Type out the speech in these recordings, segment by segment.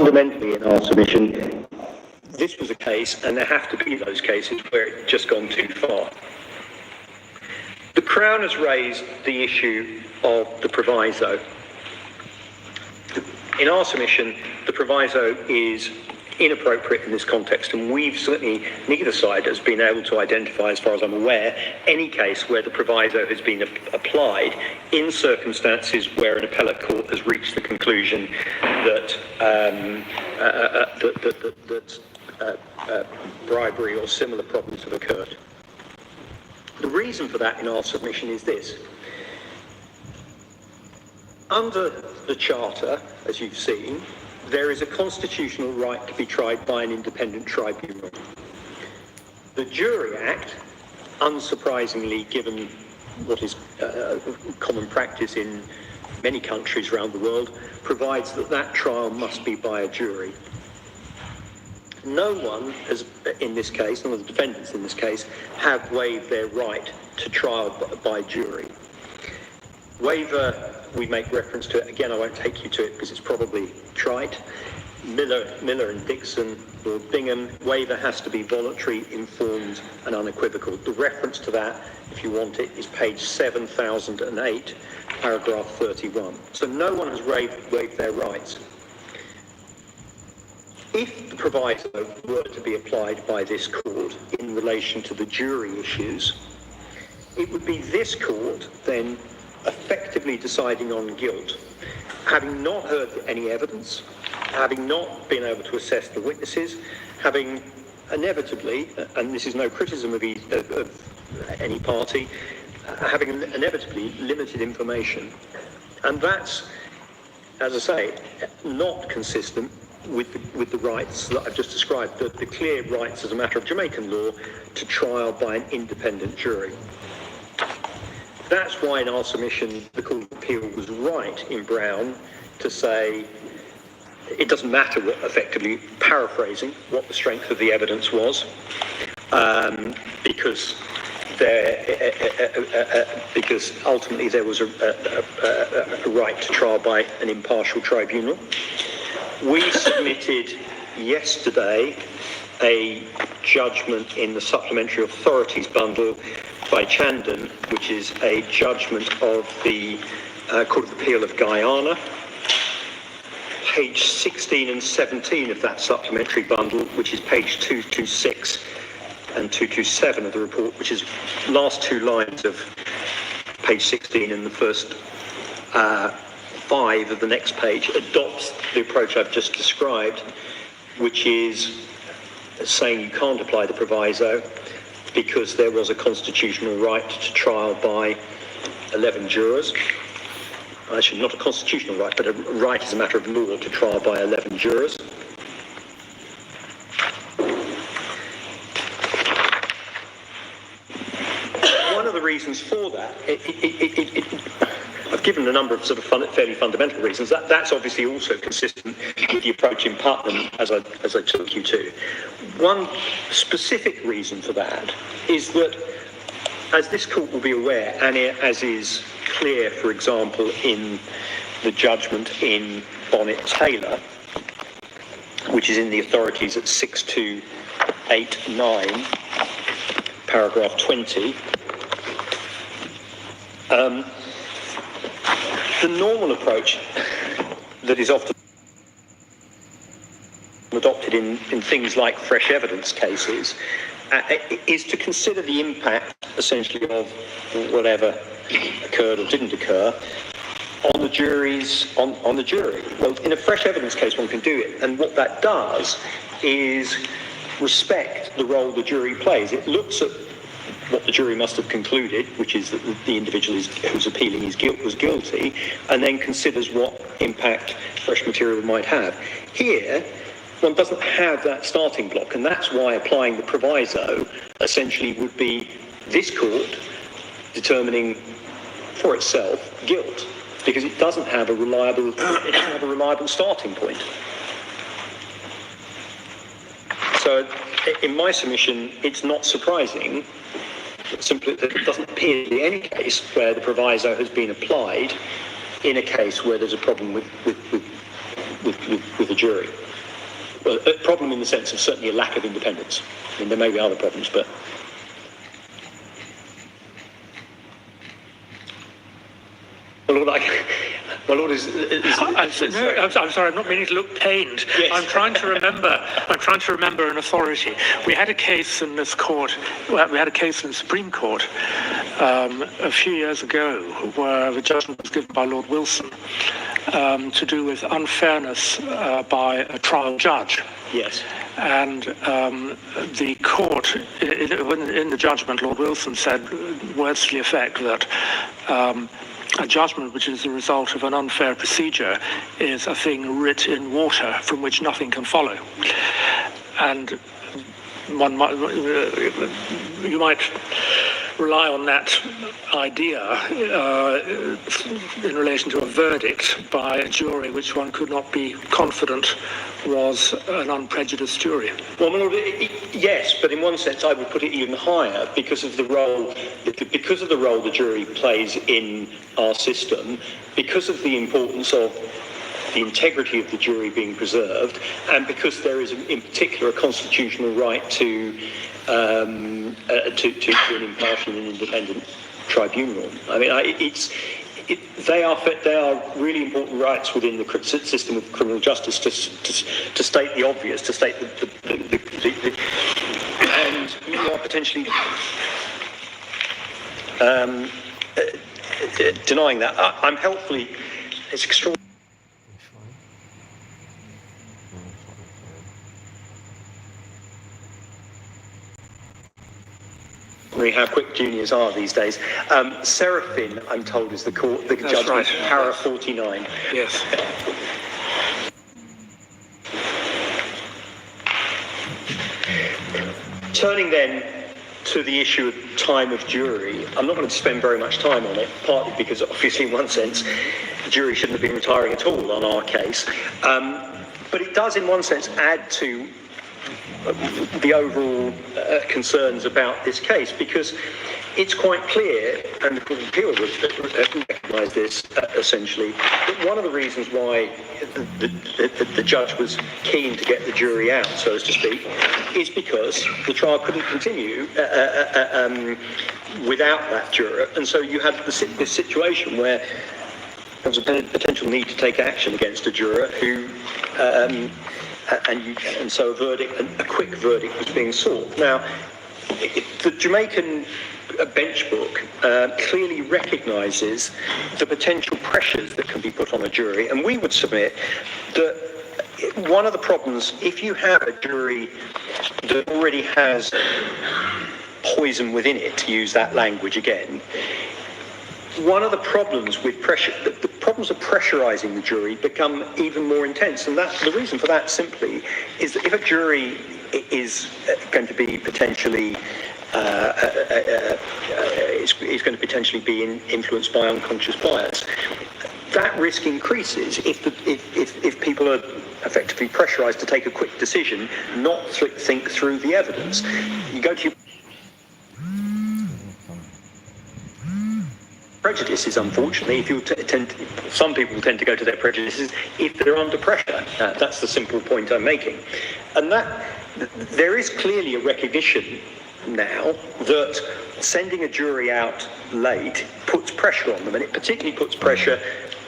fundamentally in our submission, this was a case, and there have to be those cases where it's just gone too far. The Crown has raised the issue of the proviso. In our submission, the proviso is inappropriate in this context, and we've certainly, neither side has been able to identify, as far as I'm aware, any case where the proviso has been applied in circumstances where an appellate court has reached the conclusion that bribery or similar problems have occurred. The reason for that in our submission is this. Under the Charter, as you've seen, there is a constitutional right to be tried by an independent tribunal. The Jury Act, unsurprisingly, given what is common practice in many countries around the world, provides that that trial must be by a jury. No one has, in this case, none of the defendants in this case, have waived their right to trial by jury. Waiver, we make reference to it, again I won't take you to it because it's probably trite. Miller and Dixon, Lord Bingham, waiver has to be voluntary, informed and unequivocal. The reference to that, if you want it, is page 7008, paragraph 31. So no one has waived their rights. If the proviso were to be applied by this court in relation to the jury issues, it would be this court then effectively deciding on guilt, having not heard any evidence, having not been able to assess the witnesses, having inevitably, and this is no criticism of any party, having inevitably limited information. And that's, as I say, not consistent with the rights that I've just described, the clear rights as a matter of Jamaican law to trial by an independent jury. That's why in our submission the Court of Appeal was right in Brown to say it doesn't matter what, effectively paraphrasing, what the strength of the evidence was, because ultimately there was a right to trial by an impartial tribunal. We submitted yesterday a judgment in the Supplementary Authorities bundle by Chandon, which is a judgment of the Court of Appeal of Guyana. Page 16 and 17 of that supplementary bundle, which is page 226 and 227 of the report, which is last two lines of page 16 and the first 5 of the next page, adopts the approach I've just described, which is saying you can't apply the proviso because there was a constitutional right to trial by 11 jurors. Actually, not a constitutional right, but a right as a matter of law to trial by 11 jurors. One of the reasons for that, I've given a number of sort of fairly fundamental reasons. That's obviously also consistent with the approach in Putnam, as I took you to. One specific reason for that is that, as this court will be aware, and as is clear, for example, in the judgment in Bonnet-Taylor, which is in the authorities at 6289, paragraph 20, the normal approach that is often adopted in things like fresh evidence cases is to consider the impact, essentially, of whatever occurred or didn't occur on the juries, on the jury. Well, in a fresh evidence case, one can do it, and what that does is respect the role the jury plays. It looks at what the jury must have concluded, which is that the individual who's appealing his guilt was guilty, and then considers what impact fresh material might have. Here, one doesn't have that starting block, and that's why applying the proviso essentially would be this court determining for itself guilt, because it doesn't have a reliable starting point. So in my submission, it's not surprising simply that it doesn't appear to be any case where the proviso has been applied in a case where there's a problem with the jury. well, a problem in the sense of certainly a lack of independence. I mean, there may be other problems, but... My Lord, my Lord I'm sorry, I'm not meaning to look pained. Yes. I'm trying to remember an authority. We had a case in this court, we had a case in the Supreme Court a few years ago where the judgment was given by Lord Wilson to do with unfairness by a trial judge. Yes. And the court, in the judgment, Lord Wilson said words to the effect that a judgment which is the result of an unfair procedure is a thing writ in water from which nothing can follow. And one might, you might rely on that idea in relation to a verdict by a jury which one could not be confident was an unprejudiced jury. Well, my Lord, yes, but in one sense I would put it even higher because of the role the jury plays in our system, because of the importance of the integrity of the jury being preserved, and because there is, in particular, a constitutional right to an impartial and independent tribunal. I mean, they are really important rights within the system of criminal justice to state the obvious, to state the and you are potentially denying that. I'm helpfully. It's extraordinary. How quick juniors are these days. Seraphin, I'm told, is the judge. Right. Para 49. Yes. Turning then to the issue of time of jury, I'm not going to spend very much time on it, partly because obviously in one sense the jury shouldn't have been retiring at all on our case, but it does in one sense add to the overall concerns about this case, because it's quite clear, and the Court of Appeal would recognise this essentially, that one of the reasons why the judge was keen to get the jury out, so as to speak, is because the trial couldn't continue without that juror, and so you had this situation where there was a potential need to take action against a juror who and so a quick verdict was being sought. Now, the Jamaican bench book clearly recognises the potential pressures that can be put on a jury, and we would submit that one of the problems, if you have a jury that already has poison within it, to use that language again, one of the problems with pressure, the problems of pressurising the jury become even more intense, and the reason for that simply is that if a jury is going to be potentially is going to potentially be influenced by unconscious bias, that risk increases if people are effectively pressurised to take a quick decision, not think through the evidence. You go to your prejudices, unfortunately, some people tend to go to their prejudices if they're under pressure. That's the simple point I'm making. And that there is clearly a recognition now that sending a jury out late puts pressure on them, and it particularly puts pressure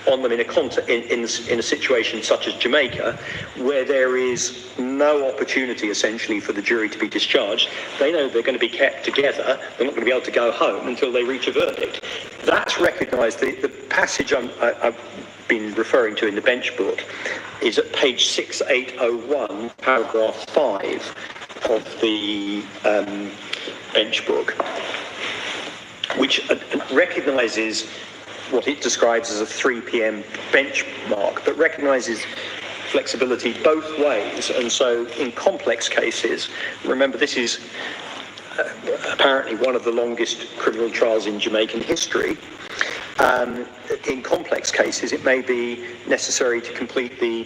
on them in a situation such as Jamaica, where there is no opportunity essentially for the jury to be discharged. They know they're going to be kept together. They're not going to be able to go home until they reach a verdict. That's recognised. The passage I've been referring to in the bench book is at page 6801, paragraph 5 of the bench book, which recognises what it describes as a 3 p.m. benchmark, but recognises flexibility both ways. And so in complex cases, remember this is apparently one of the longest criminal trials in Jamaican history, in complex cases it may be necessary to complete the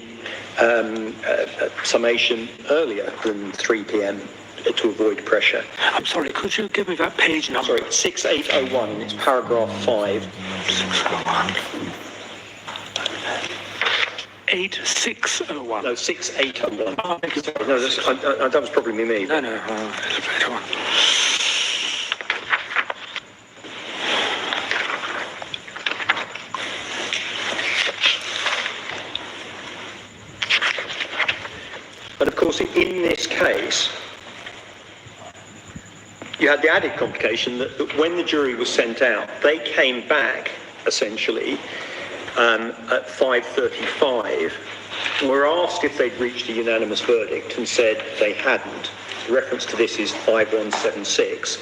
summation earlier than 3 p.m. to avoid pressure. I'm sorry, could you give me that page number? Sorry, 6801, and it's paragraph 5. 601. 8601. No, 6801. Oh, thank you. Sorry, no, that was probably me. No, a little bit on. But of course, in this case, you had the added complication that when the jury was sent out, they came back essentially at 5:35, were asked if they'd reached a unanimous verdict and said they hadn't. The reference to this is 5176.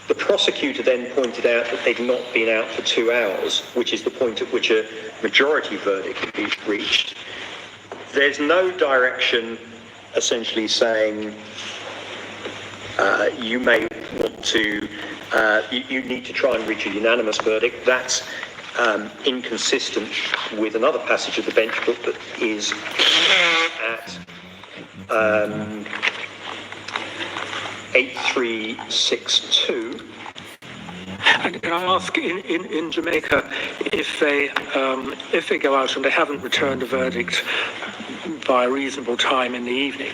The prosecutor then pointed out that they'd not been out for 2 hours, which is the point at which a majority verdict would be reached. There's no direction essentially saying you may want to, you need to try and reach a unanimous verdict. That's inconsistent with another passage of the bench book that is at 8362. And can I ask, in Jamaica, if they go out and they haven't returned a verdict by a reasonable time in the evening,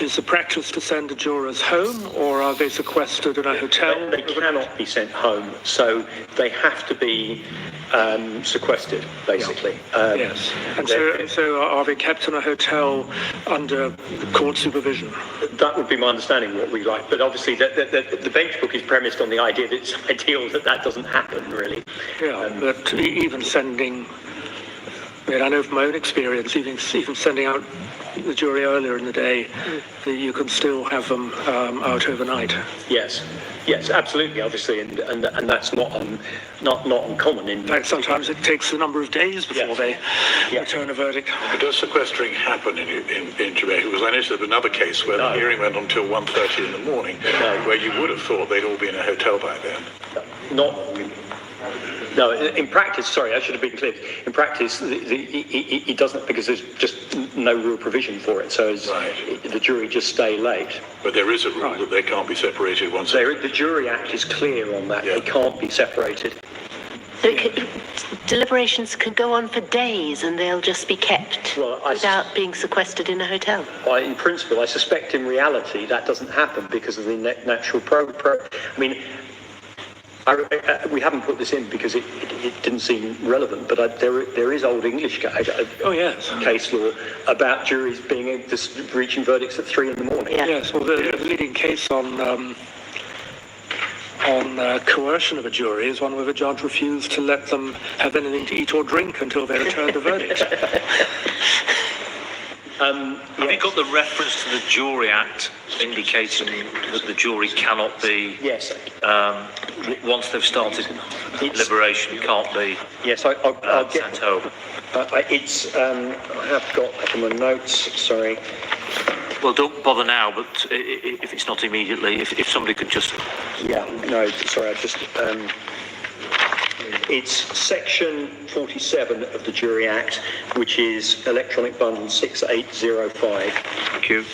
is the practice to send the jurors home, or are they sequestered in a hotel? They cannot be sent home, so they have to be sequestered, basically. Yes. And so are they kept in a hotel under court supervision? That would be my understanding, what we like. But obviously, the bench book is premised on the idea that it's ideal that doesn't happen, really. Yeah, but even sending, I know from my own experience, even sending out the jury earlier in the day, that you can still have them out overnight. Yes, absolutely, obviously, and that's not uncommon. In fact, sometimes it takes a number of days before they return a verdict. But does sequestering happen in Jamaica? Because I noticed there's another case where the hearing went on until 1:30 in the morning, where you would have thought they'd all be in a hotel by then. No, in practice, sorry, I should have been clear. In practice, it doesn't, because there's just no real provision for it. So the jury just stay late. But there is a rule that they can't be separated once. The Jury Act is clear on that. They can't be separated. So deliberations can go on for days and they'll just be kept without being sequestered in a hotel? In principle, I suspect in reality that doesn't happen because of the natural I mean, we haven't put this in because it didn't seem relevant, but there is old English case law about juries being reaching verdicts at 3 a.m. Yeah. Yes, well, the leading case on coercion of a jury is one where the judge refused to let them have anything to eat or drink until they returned a verdict. Have you got the reference to the Jury Act indicating that the jury cannot be, once they've started deliberation, can't be I'll sent home? I have got in my notes, sorry. Well, don't bother now, but if it's not immediately, if somebody could just... It's section 47 of the Jury Act, which is electronic bundle 6805. Thank you.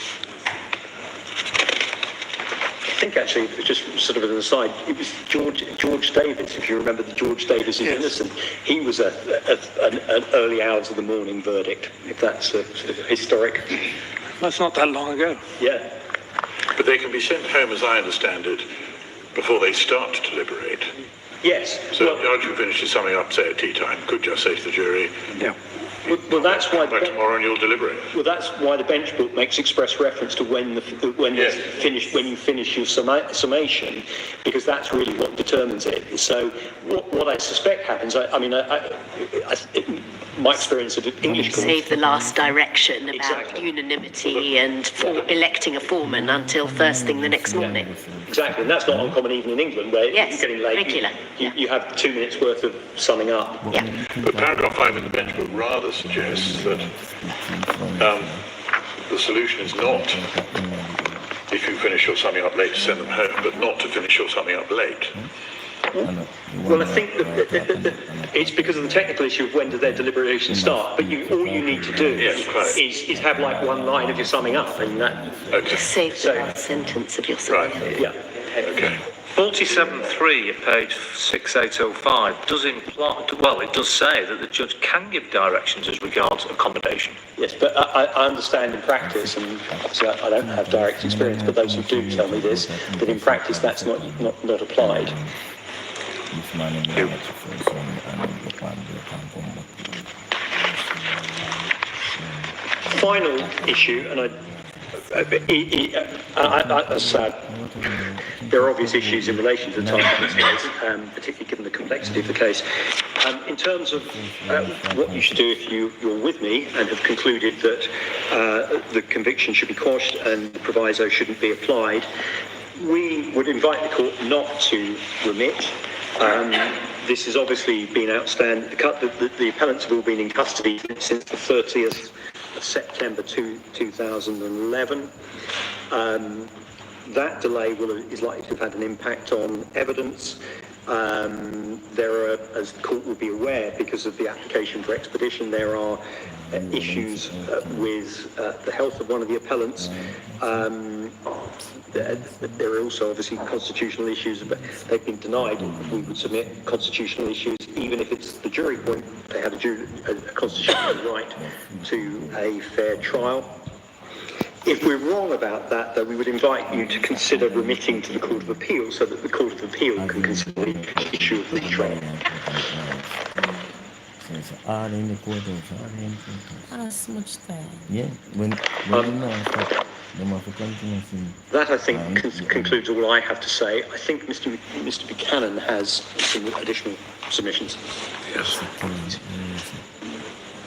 I think actually, just sort of as an aside, it was George Davis, if you remember the George Davis is innocent. He was an early hours of the morning verdict, if that's sort of historic. That's not that long ago. Yeah. But they can be sent home, as I understand it, before they start to deliberate. Yes. So the judge who finishes something up, say at tea time, could just say to the jury, well, that's why back tomorrow and you'll deliberate. Well, that's why the bench book makes express reference to when you finish your summation, because that's really what determines it. So what I suspect happens, my experience of English courts... Save the last direction about unanimity and electing a foreman until first thing the next morning. Exactly, and that's not uncommon even in England, where you're getting late. Regular. You have 2 minutes worth of summing up. Yeah. But paragraph 5 in the bench book rather suggests that the solution is not, if you finish your summing up late, to send them home, but not to finish your summing up late. Well, I think that it's because of the technical issue of when do their deliberations start, but all you need to do is have like one line of your summing up, and that... Just save the last sentence of your summing up. Yeah. Okay. 47.3 at page 6805 does imply, well, it does say that the judge can give directions as regards accommodation. Yes, but I understand in practice, and obviously I don't have direct experience, but those who do tell me this, that in practice that's not applied. Final issue, and there are obvious issues in relation to the time of this case, particularly given the complexity of the case. In terms of what you should do if you're with me and have concluded that the conviction should be quashed and the proviso shouldn't be applied, we would invite the court not to remit. This has obviously been outstanding. The appellants have all been in custody since the 30th of September 2011. That delay is likely to have had an impact on evidence. There are, as the court will be aware, because of the application for expedition, there are issues with the health of one of the appellants. There are also obviously constitutional issues, but they've been denied. We would submit constitutional issues, even if it's the jury point. They have a constitutional right to a fair trial. If we're wrong about that, though, we would invite you to consider remitting to the Court of Appeal so that the Court of Appeal can consider the issue of the trial. That, I think, concludes all I have to say. I think Mr. Buchanan has some additional submissions. Yes.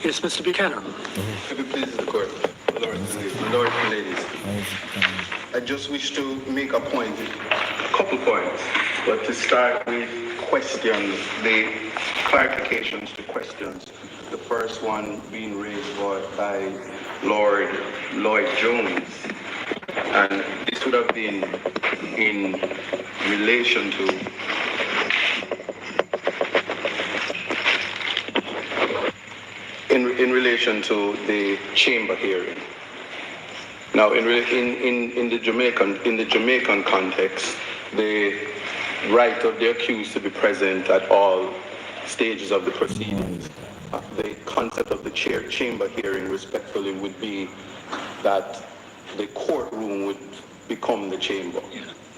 Yes, Mr. Buchanan. If it pleases the court, Lord and ladies, I just wish to make a couple points, but to start with questions, the clarifications to questions. The first one being raised by Lord Lloyd Jones, and this would have been in relation to in relation to the chamber hearing. Now, in the Jamaican context, the right of the accused to be present at all stages of the proceedings, the concept of the chamber hearing, respectfully, would be that the courtroom would become the chamber.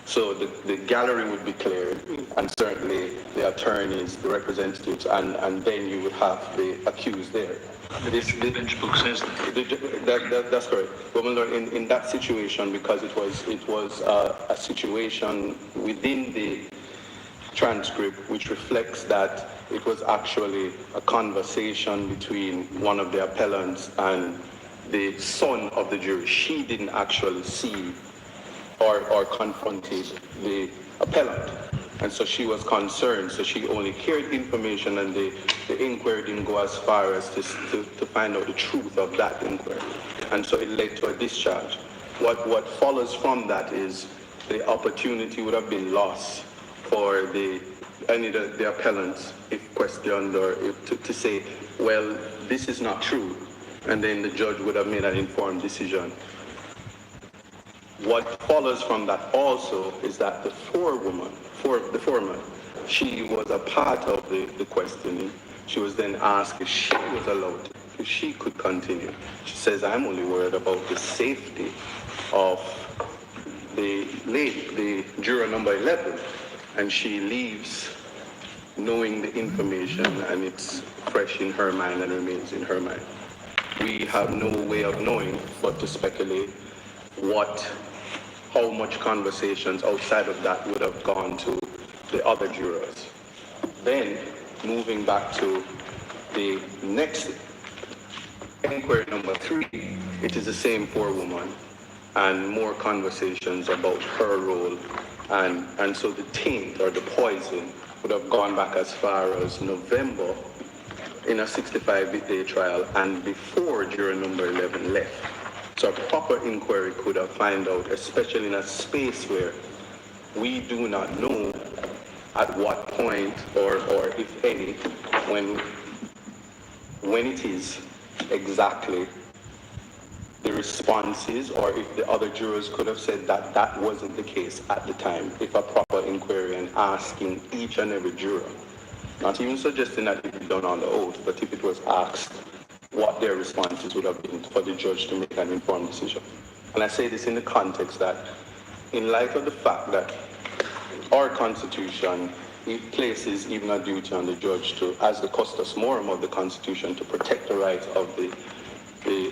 So the gallery would be cleared, and certainly the attorneys, the representatives, and then you would have the accused there. The bench book says that. That's correct. But in that situation, because it was a situation within the transcript which reflects that it was actually a conversation between one of the appellants and the son of the jury. She didn't actually see or confronted the appellant. And so she was concerned, so she only heard information, and the inquiry didn't go as far as to find out the truth of that inquiry. And so it led to a discharge. What follows from that is the opportunity would have been lost for any of the appellants, if questioned, or to say, well, this is not true. And then the judge would have made an informed decision. What follows from that also is that the foreman, she was a part of the questioning. She was then asked if she was allowed, if she could continue. She says, I'm only worried about the safety of the juror number 11. And she leaves knowing the information, and it's fresh in her mind and remains in her mind. We have no way of knowing but to speculate how much conversations outside of that would have gone to the other jurors. Then, moving back to the next inquiry number 3, it is the same forewoman, and more conversations about her role, and so the taint or the poison would have gone back as far as November in a 65-day trial and before juror number 11 left. So a proper inquiry could have found out, especially in a space where we do not know at what point or if any, when it is exactly the responses, or if the other jurors could have said that that wasn't the case at the time, if a proper inquiry and asking each and every juror, not even suggesting that it be done on the oath, but if it was asked what their responses would have been for the judge to make an informed decision. And I say this in the context that, in light of the fact that our Constitution, it places even a duty on the judge to, as the custos morum of the Constitution, to protect the rights of the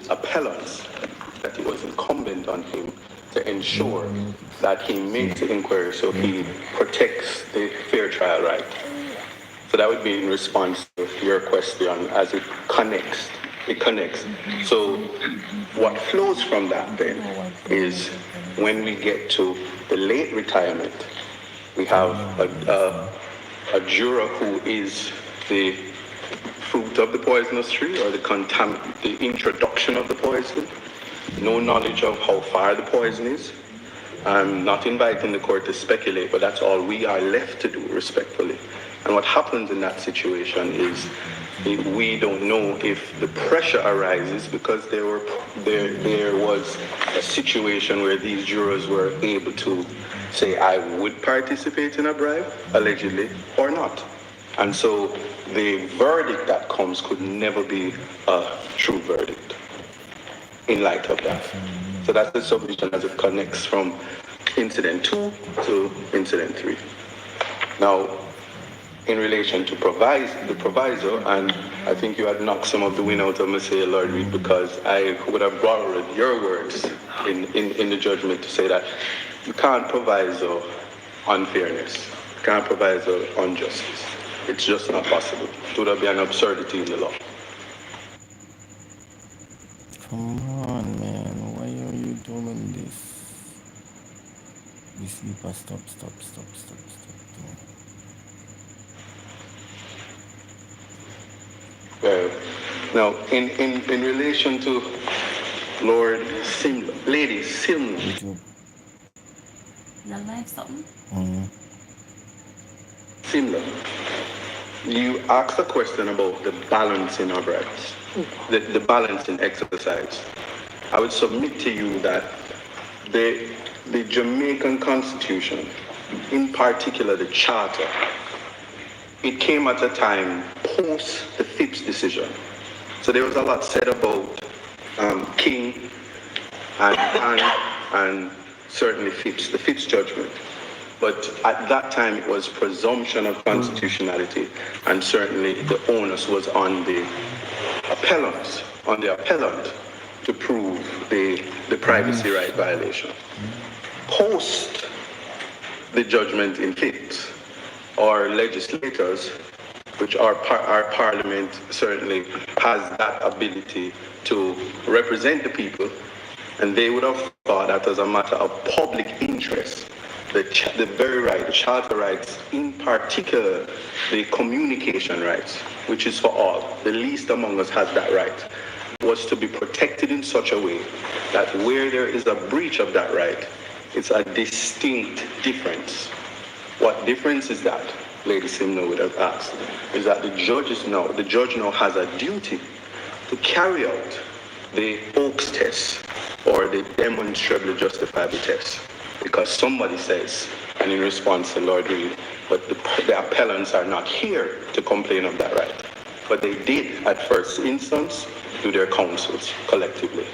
appellants, that it was incumbent on him to ensure that he makes the inquiry so he protects the fair trial right. So that would be in response to your question as it connects. So what flows from that then is when we get to the late retirement, we have a juror who is the fruit of the poisonous tree, or the introduction of the poison, no knowledge of how far the poison is. I'm not inviting the court to speculate, but that's all we are left to do, respectfully. And what happens in that situation is we don't know if the pressure arises because there was a situation where these jurors were able to say, I would participate in a bribe, allegedly, or not. And so the verdict that comes could never be a true verdict in light of that. So that's the submission as it connects from incident 2 to incident 3. Now, in relation to the proviso, and I think you had knocked some of the wind out of me, say, Lord Reed, because I would have borrowed your words in the judgment to say that you can't proviso unfairness, you can't proviso injustice. It's just not possible. It would be an absurdity in the law. Come on, man. Why are you doing this? The sleeper, stop. Now, in relation to Lord Simla, Lady Simla. Is that live something? Simla, you asked a question about the balancing of rights, the balancing exercise. I would submit to you that the Jamaican Constitution, in particular the Charter, it came at a time post the Phipps decision. So there was a lot said about King and certainly Phipps, the Phipps judgment. But at that time, it was presumption of constitutionality, and certainly the onus was on the appellant to prove the privacy right violation. Post the judgment in Phipps, our legislators, which our parliament certainly has that ability to represent the people, and they would have thought that as a matter of public interest, the very right, the charter rights, in particular, the communication rights, which is for all, the least among us has that right, was to be protected in such a way that where there is a breach of that right, it's a distinct difference. What difference is that? Lady Simno would have asked, is that the judge now has a duty to carry out the Oakes test or the demonstrably justifiable test, because somebody says, and in response to Lord Reed, but the appellants are not here to complain of that right. But they did at first instance to their counsels collectively.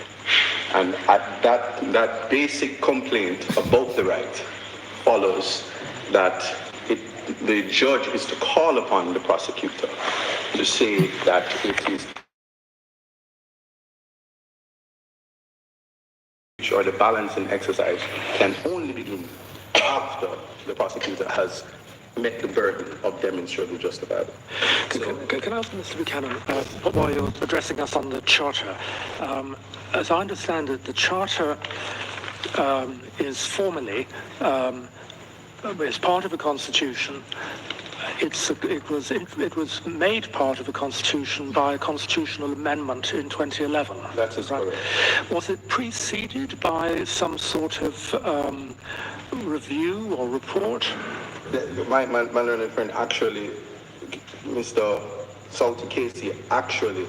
And at that basic complaint about the right follows that the judge is to call upon the prosecutor to say that it is, or the balancing exercise can only begin after the prosecutor has met the burden of demonstrably justifiable. Can I ask Mr. Buchanan, while you're addressing us on the Charter, as I understand it, the Charter is formally is part of a constitution. It was made part of a constitution by a constitutional amendment in 2011. That is correct. Was it preceded by some sort of review or report? My learned friend, actually, Mr. Salty Casey actually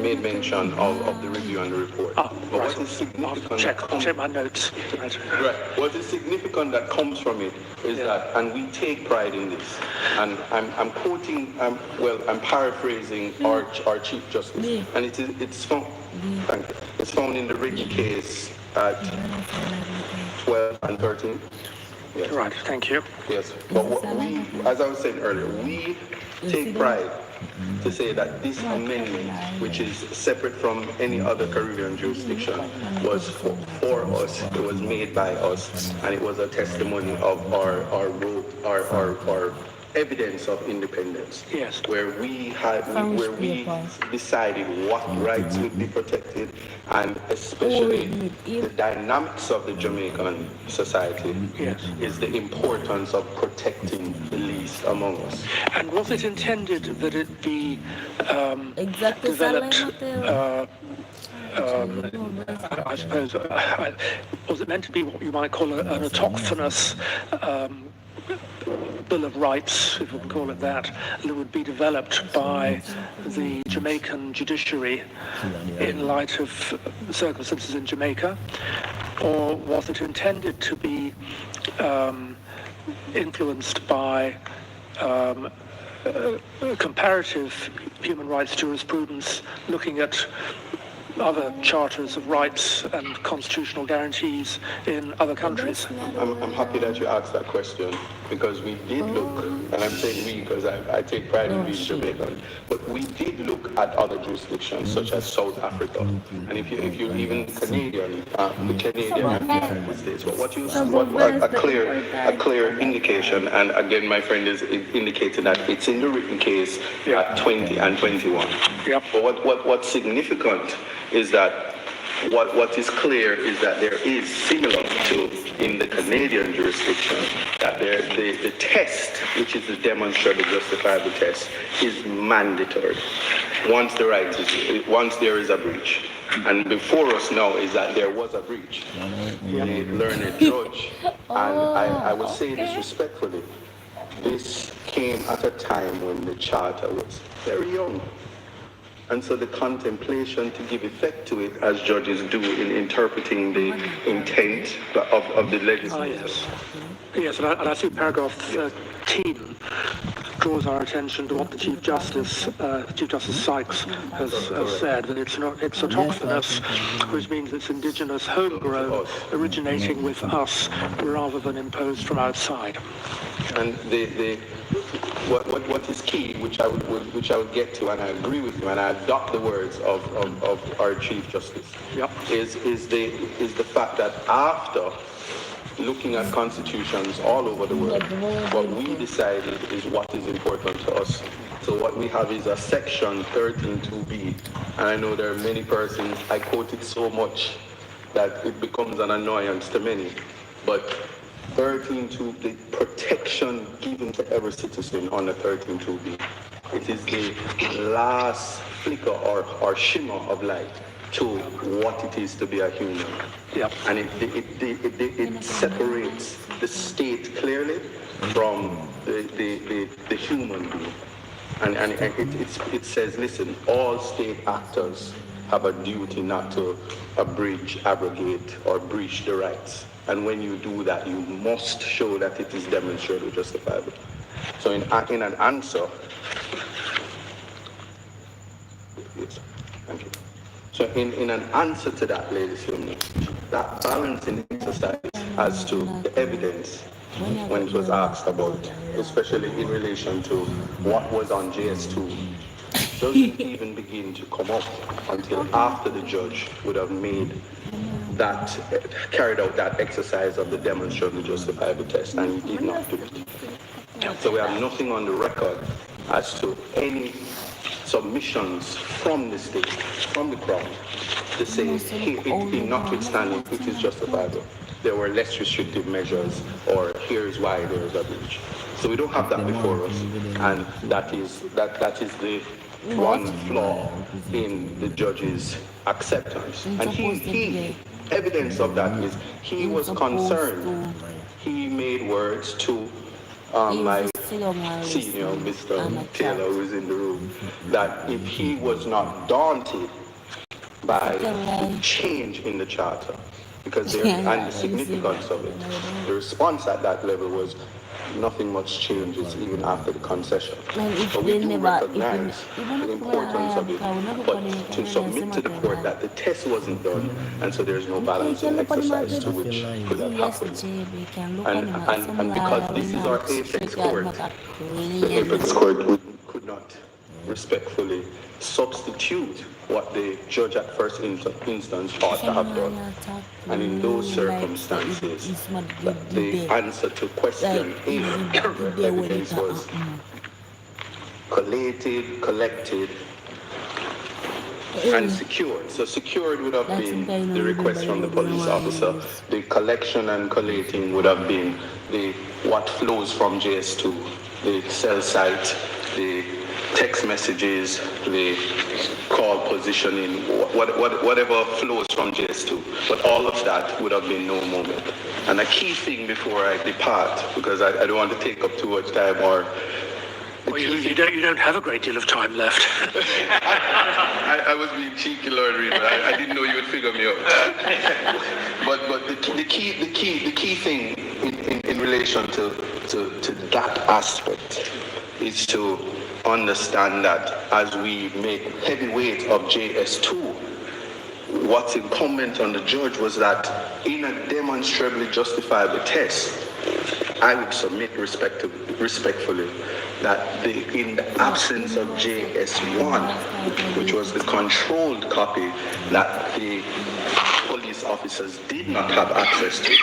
made mention of the review and the report. But what is significant? Check my notes. Right. What is significant that comes from it is that, and we take pride in this, and I'm quoting, I'm paraphrasing our Chief Justice, and it's found in the Ricky case at 12 and 13. Yes. Right, thank you. Yes, but we, as I was saying earlier, we take pride to say that this amendment, which is separate from any other Caribbean jurisdiction, was for us, it was made by us, and it was a testimony of our evidence of independence. Yes. Where we decided what rights would be protected, and especially the dynamics of the Jamaican society is the importance of protecting the least among us. And was it intended that it be developed? I suppose, was it meant to be what you might call an autochthonous Bill of Rights, if we can call it that would be developed by the Jamaican judiciary in light of circumstances in Jamaica? Or was it intended to be influenced by comparative human rights jurisprudence looking at other charters of rights and constitutional guarantees in other countries? I'm happy that you asked that question, because we did look, and I'm saying we because I take pride in being Jamaican, but we did look at other jurisdictions such as South Africa, and if you even Canadian, the Canadian and the United States. But a clear indication, and again my friend is indicating that it's in the written case at 20 and 21. Yep. But what's significant is that what is clear is that there is similar to in the Canadian jurisdiction that the test, which is the demonstrable justifiable test, is mandatory once there is a breach. And before us now is that there was a breach. The learned judge, and I will say this respectfully, this came at a time when the charter was very young. And so the contemplation to give effect to it, as judges do in interpreting the intent of the legislation. Yes, and I see paragraph 13 draws our attention to what the Chief Justice Sykes has said, that it's autochthonous, which means it's indigenous, homegrown, originating with us rather than imposed from outside. And what is key, which I would get to, and I agree with you, and I adopt the words of our Chief Justice, is the fact that after looking at constitutions all over the world, what we decided is what is important to us. So what we have is a section 13.2b, and I know there are many persons, I quote it so much that it becomes an annoyance to many, but 13.2, the protection given to every citizen under 13.2b. It is the last flicker or shimmer of light to what it is to be a human. Yep. And it separates the state clearly from the human being. And it says, listen, all state actors have a duty not to abridge, abrogate, or breach the rights. And when you do that, you must show that it is demonstrably justifiable. So in an answer, yes, thank you. So in an answer to that, ladies and gentlemen, that balancing exercise as to the evidence when it was asked about, especially in relation to what was on JS2, doesn't even begin to come up until after the judge would have carried out that exercise of the demonstrably justifiable test, and he did not do it. So we have nothing on the record as to any submissions from the state, from the Crown, to say, notwithstanding, it is justifiable. There were less restrictive measures, or here's why there is a breach. So we don't have that before us, and that is the one flaw in the judge's acceptance. And he evidence of that is he was concerned. He made words to my senior Mr. Taylor, who is in the room, that if he was not daunted by the change in the charter, because and the significance of it, the response at that level was nothing much changes even after the concession. But we do recognize the importance of it, but to submit to the court that the test wasn't done, and so there's no balancing exercise to which could have happened. And because this is our apex court, the apex court could not respectfully substitute what the judge at first instance ought to have done. And in those circumstances, the answer to question A, the evidence was collated, collected, and secured. So secured would have been the request from the police officer. The collection and collating would have been what flows from JS2, the cell site, the text messages, the call positioning, whatever flows from JS2. But all of that would have been no moment. And a key thing before I depart, because I don't want to take up too much time, or well, you don't have a great deal of time left. I was being cheeky, Lord Reed, but I didn't know you would figure me out. But the key thing in relation to that aspect is to understand that as we make heavy weight of JS2, what's incumbent on the judge was that in a demonstrably justifiable test, I would submit respectfully that in the absence of JS1, which was the controlled copy that the police officers did not have access to,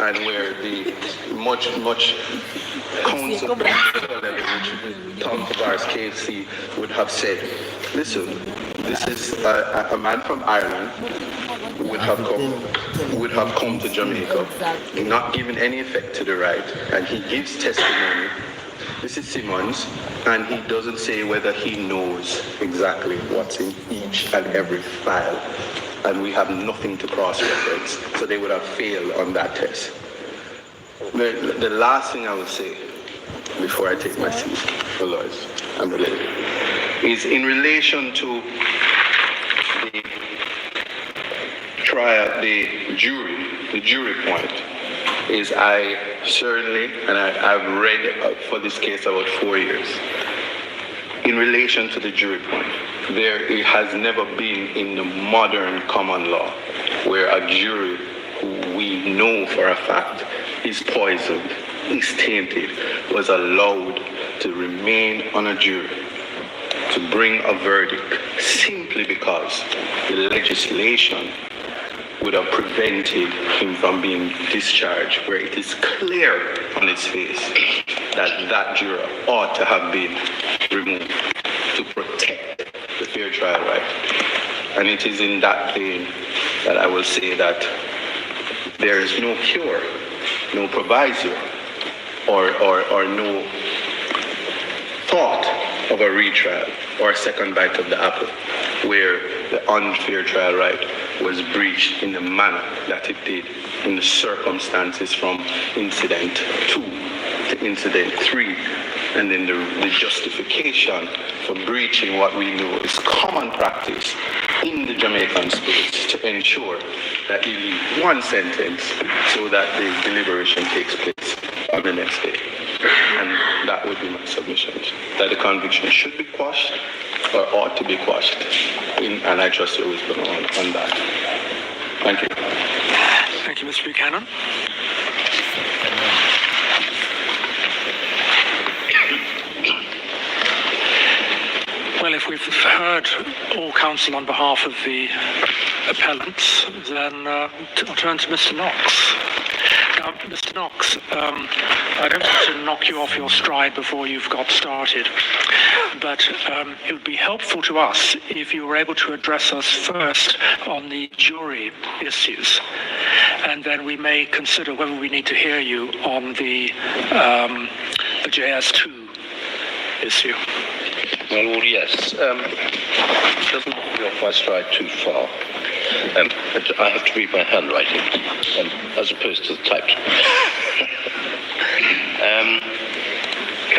and where the much counsel which Tom Tavares KFC would have said, listen, this is a man from Ireland would have come to Jamaica, not given any effect to the right, and he gives testimony. This is Simmons, and he doesn't say whether he knows exactly what's in each and every file. And we have nothing to cross-reference, so they would have failed on that test. The last thing I will say before I take my seat, oh Lord, I'm related, is in relation to the trial, the jury point, is I certainly, and I've read for this case about 4 years, in relation to the jury point, it has never been in the modern common law where a jury who we know for a fact is poisoned, is tainted, was allowed to remain on a jury to bring a verdict simply because the legislation would have prevented him from being discharged, where it is clear on its face that juror ought to have been removed to protect the fair trial right. And it is in that vein that I will say that there is no cure, no proviso, or no thought of a retrial or a second bite of the apple where the unfair trial right was breached in the manner that it did in the circumstances from incident 2 to incident 3, and then the justification for breaching what we know is common practice in the Jamaican space to ensure that you leave one sentence so that the deliberation takes place on the next day. And that would be my submission, that the conviction should be quashed or ought to be quashed. And I trust your wisdom on that. Thank you. Thank you, Mr. Buchanan. Well, if we've heard all counsel on behalf of the appellants, then I'll turn to Mr. Knox. Now, Mr. Knox, I don't want to knock you off your stride before you've got started, but it would be helpful to us if you were able to address us first on the jury issues, and then we may consider whether we need to hear you on the JS2 issue. Well, yes. Doesn't knock me off my stride too far. I have to read my handwriting, as opposed to the typed.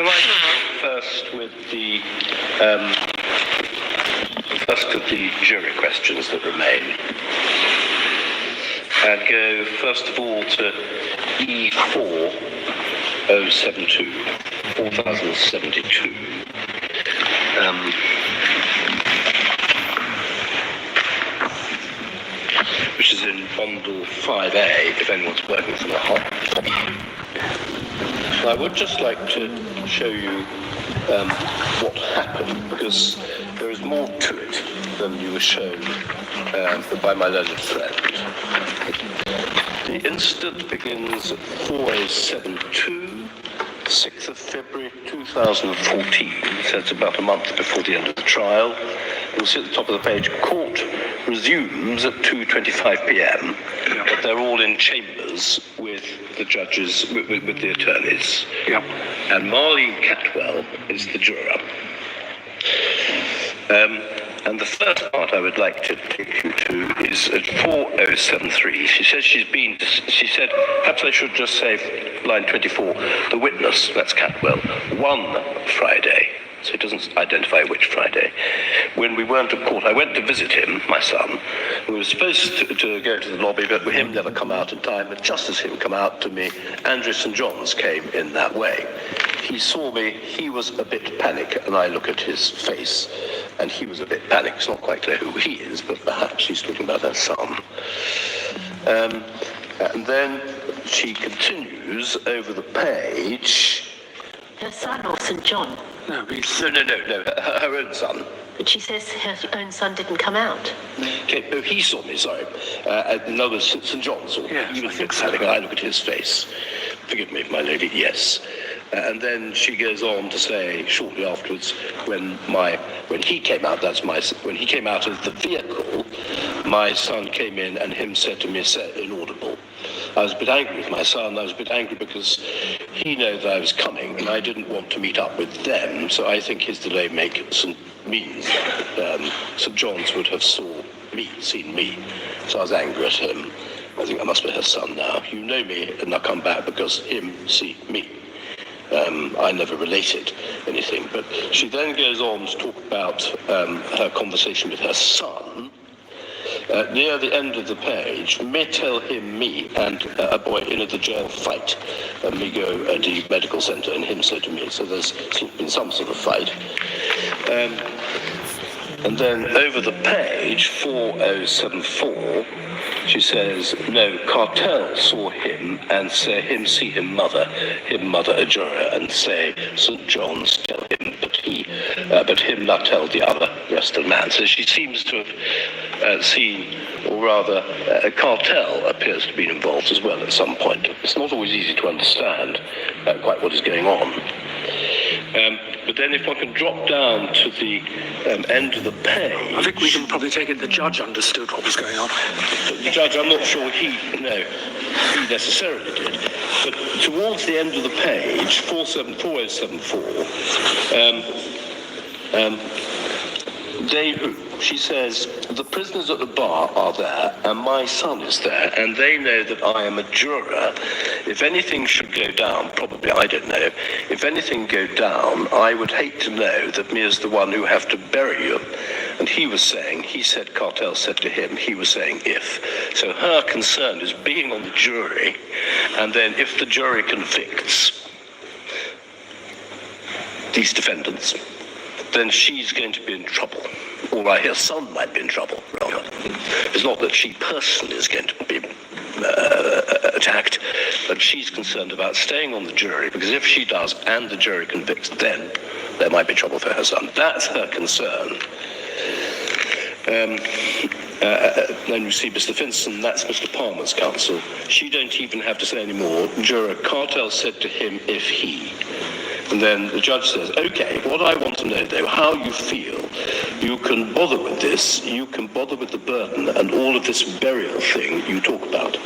Can I go first with the jury questions that remain? And go first of all to E4072, 4072. Which is in bundle 5A, if anyone's working from the hot copy. I would just like to show you what happened, because there is more to it than you were shown by my learned friend. The incident begins at 4072, 6th of February 2014, so it's about a month before the end of the trial. You'll see at the top of the page, court resumes at 2:25 p.m, but they're all in chambers with the judges, with the attorneys. Yep. And Marlene Catwell is the juror. And the first part I would like to take you to is at 4073. She said, perhaps I should just say line 24, the witness, that's Catwell, one Friday. So it doesn't identify which Friday. When we weren't at court, I went to visit him, my son. We were supposed to go to the lobby, but him never come out in time. And just as him come out to me, Andrew St. John's came in that way. He saw me, he was a bit panicked, and I look at his face, and he was a bit panicked. It's not quite clear who he is, but perhaps she's talking about her son. And then she continues over the page. Her son or St. John? No, her own son. But she says her own son didn't come out. Okay, oh, he saw me, sorry. In other words, St. John saw me. Yes, He was I think so. panicked. I look at his face. Forgive me, my lady, yes. And then she goes on to say, shortly afterwards, when he came out, when he came out of the vehicle, my son came in and him said to me, inaudible. I was a bit angry with my son. I was a bit angry because he knew that I was coming and I didn't want to meet up with them. So I think his delay means St. John's would have seen me. So I was angry at him. I think I must be her son now. You know me and I come back because him see me. I never related anything. But she then goes on to talk about her conversation with her son. Near the end of the page, me tell him me and a boy in the jail fight. Me go at the medical centre and him said to me. So there's been some sort of fight. And then over the page, 4074, she says, no, Kartel saw him and say him see him mother a juror, and say St. John's tell him, but him not tell the other rest of the man. So she seems to have seen, or rather, Kartel appears to be involved as well at some point. It's not always easy to understand quite what is going on. But then if one can drop down to the end of the page... I think we can probably take it the judge understood what was going on. The judge, I'm not sure he necessarily did. But towards the end of the page, 4074, she says, the prisoners at the bar are there, and my son is there, and they know that I am a juror. If anything should go down, probably, I don't know, if anything go down, I would hate to know that me is the one who have to bury you. And he said, Kartel said to him, he was saying if. So her concern is being on the jury, and then if the jury convicts these defendants, then she's going to be in trouble. Or her son might be in trouble, rather. It's not that she personally is going to be attacked, but she's concerned about staying on the jury, because if she does and the jury convicts, then there might be trouble for her son. That's her concern. Then you see Mr. Finson, that's Mr. Palmer's counsel. She don't even have to say any more. Juror Kartel said to him, if he. And then the judge says, okay, what I want to know, though, how you feel. You can bother with this, you can bother with the burden and all of this burial thing you talk about.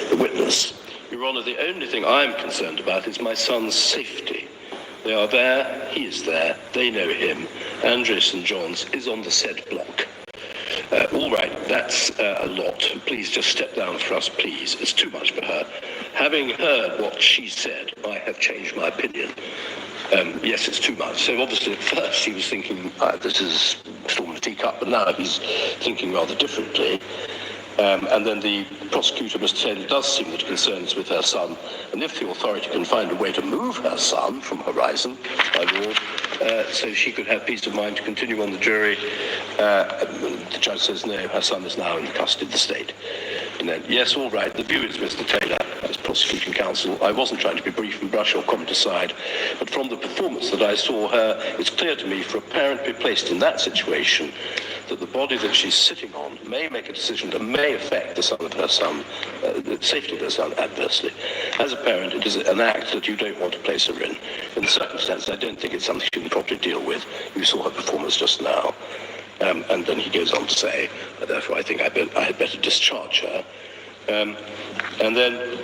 The witness, Your Honour, the only thing I'm concerned about is my son's safety. They are there, he is there, they know him. Andrew St. John's is on the said block. All right, that's a lot. Please just step down for us, please. It's too much for her. Having heard what she said, I have changed my opinion. yes, it's too much. So obviously at first he was thinking, this is storm in a teacup, but now he's thinking rather differently. And then the prosecutor, Mr. Taylor, does seem that concerns with her son, and if the authority can find a way to move her son from Horizon, my lord, so she could have peace of mind to continue on the jury, the judge says no, her son is now in the custody of the state. And then, yes, all right, the view is, Mr. Taylor, as prosecuting counsel, I wasn't trying to be brief and brush your comment aside, but from the performance that I saw her, it's clear to me for a parent to be placed in that situation that the body that she's sitting on may make a decision that may affect the safety of her son adversely. As a parent, it is an act that you don't want to place her in. In the circumstances, I don't think it's something you can properly deal with. You saw her performance just now. And then he goes on to say, therefore, I think I had better discharge her. And then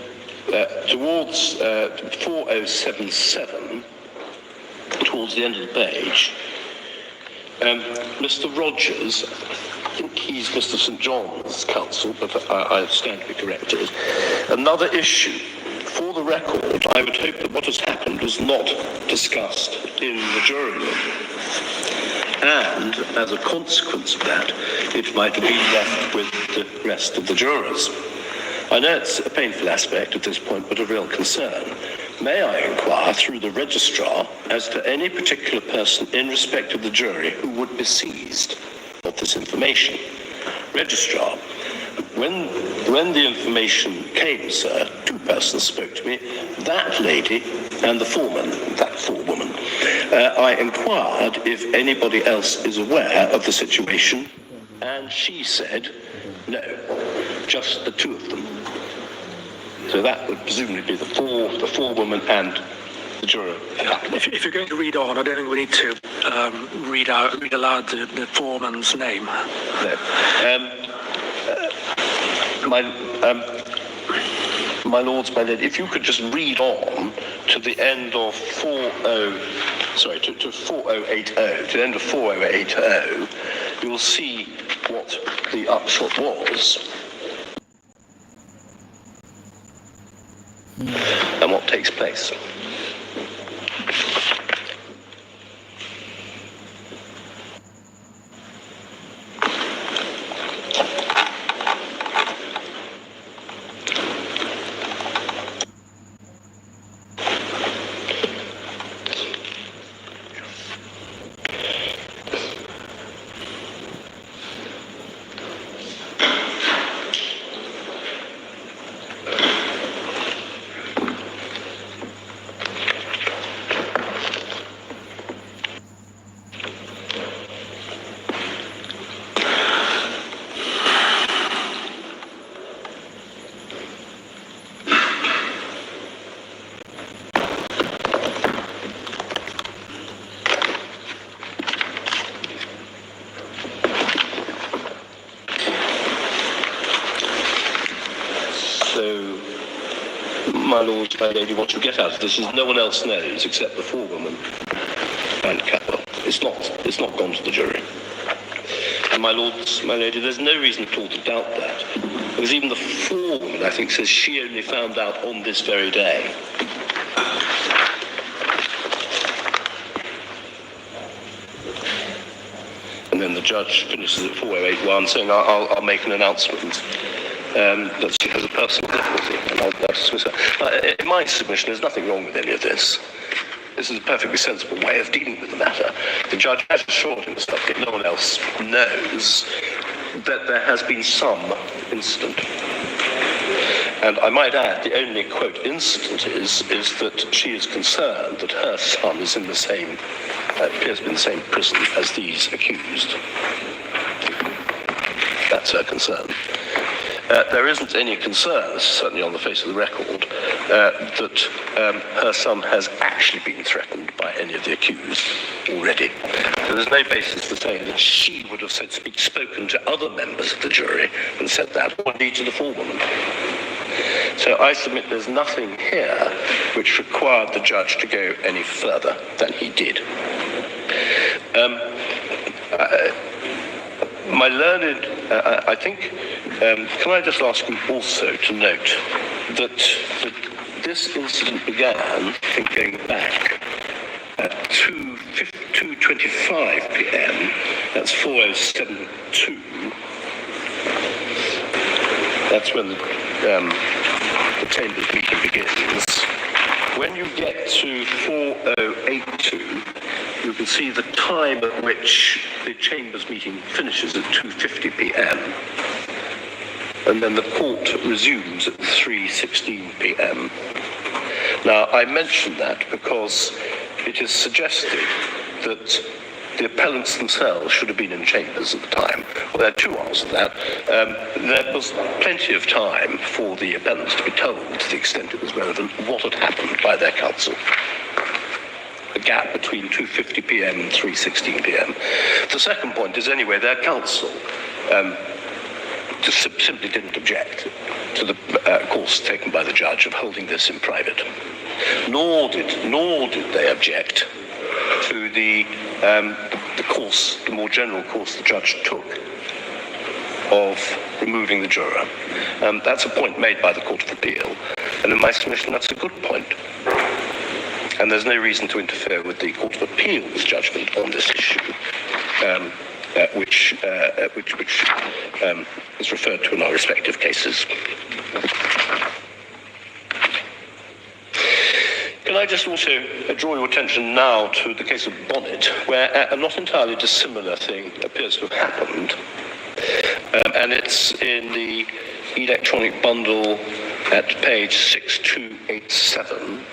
towards 4077, towards the end of the page, Mr. Rogers, I think he's Mr. St. John's counsel, but I stand to be corrected. Another issue. For the record, I would hope that what has happened was not discussed in the jury room. And as a consequence of that, it might have been left with the rest of the jurors. I know it's a painful aspect at this point, but a real concern. May I inquire through the registrar as to any particular person in respect of the jury who would be seized of this information? Registrar, when the information came, sir, two persons spoke to me, that lady and the foreman, that forewoman. I inquired if anybody else is aware of the situation, and she said, no, just the two of them. So that would presumably be the forewoman and the juror. If you're going to read on, I don't think we need to read aloud the foreman's name. No. My lords, my lady, if you could just read on to the end of 4080, to the end of 4080, you'll see what the upshot was. And what takes place. My lord, my lady, what you get out of this is no one else knows except the forewoman and Capel. It's not gone to the jury. And my lords, my lady, there's no reason at all to doubt that. Because even the forewoman, I think, says she only found out on this very day. And then the judge finishes at 4081 saying, I'll make an announcement. That she has a personal difficulty, and I'll dismiss her. In my submission, there's nothing wrong with any of this. This is a perfectly sensible way of dealing with the matter. The judge has assured himself that no one else knows that there has been some incident. And I might add, the only, quote, incident is that she is concerned that her son is in the same, appears to be in the same prison as these accused. That's her concern. There isn't any concern, certainly on the face of the record, that her son has actually been threatened by any of the accused already. So there's no basis for saying that she would have, so to speak, spoken to other members of the jury and said that, or indeed to the forewoman. So I submit there's nothing here which required the judge to go any further than he did. My learned, I think, can I just ask you also to note that this incident began, I think, going back at 2:25 p.m., that's 4072, that's when the Chambers meeting begins. When you get to 4082, you can see the time at which the Chambers meeting finishes at 2:50 p.m. And then the court resumes at 3:16 p.m. Now, I mention that because it is suggested that the appellants themselves should have been in chambers at the time. Well, there are two answers to that. There was plenty of time for the appellants to be told, to the extent it was relevant, what had happened by their counsel. The gap between 2:50 p.m. and 3:16 p.m. The second point is, anyway, their counsel just simply didn't object to the course taken by the judge of holding this in private. Nor did they object to the course, the more general course the judge took of removing the juror. That's a point made by the Court of Appeal, and in my submission, that's a good point. And there's no reason to interfere with the Court of Appeal's judgment on this issue, which is referred to in our respective cases. Can I just also draw your attention now to the case of Bonnet, where a not entirely dissimilar thing appears to have happened, and it's in the electronic bundle at page 6287.